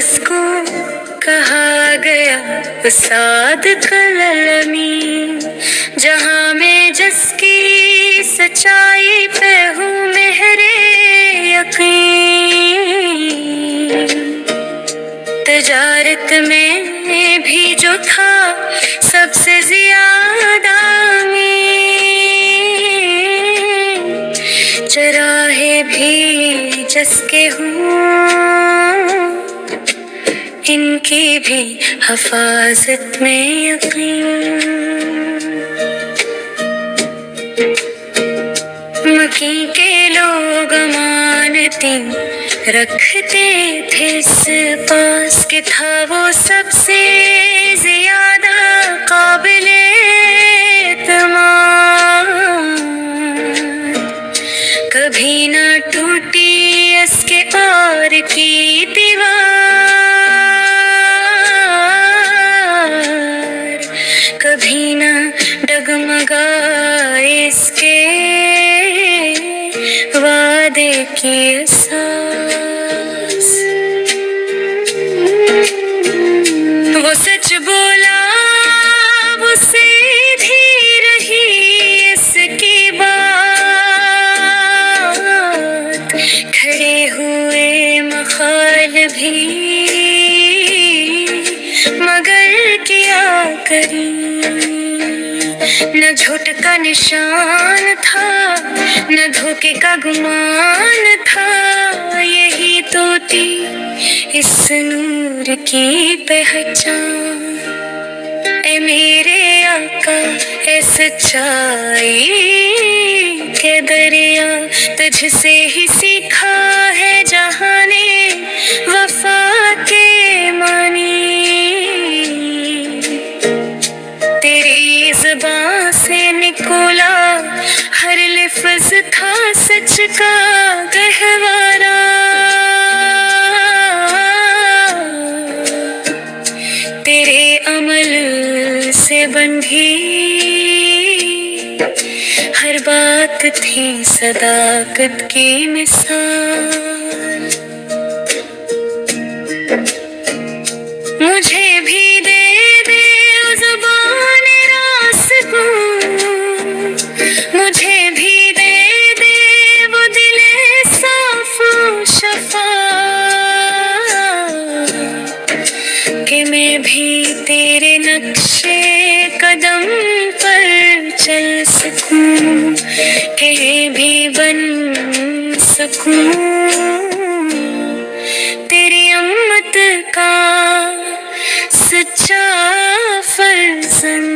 जिसको कहा गया साद कलमी, जहां में जिसकी सच्चाई पे हूँ मेहरे यकीन। तजारत में भी जो था सबसे ज्यादा चराहे भी जिसके हूँ, इनकी भी हिफाजत में यकीन। मकी के लोग मानती रखते थे इस पास के था वो सबसे ज्यादा काबिले कभी ना टूटी इसके पार की दीवार, कभी ना डगमगाए इसके वादे की एहसास। वो सच बोला वो सीधी रही इसकी बात, खड़े हुए मखाल भी मगर किया करी। न झूठ का निशान था न धोखे का गुमान था, यही तो थी इस नूर की पहचान। ए मेरे आका ए सच्चाई के दरिया, तुझसे ही सीखा है जहां ने वफा के मानी। तेरी ज़ुबान से निकोला हर लफ्ज़ था सच का गहवारा। तेरे अमल से बंधी हर बात थी सदाकत की मिसाल। मुझे भी दे दे ज़ुबान रास को, मुझे भी दे दे वो दिले साफ शफा, कि मैं भी तेरे नक्शे कदम पर चल सकूं, कि भी बन सकूं तेरी उम्मत का सच्चा फर्जंद।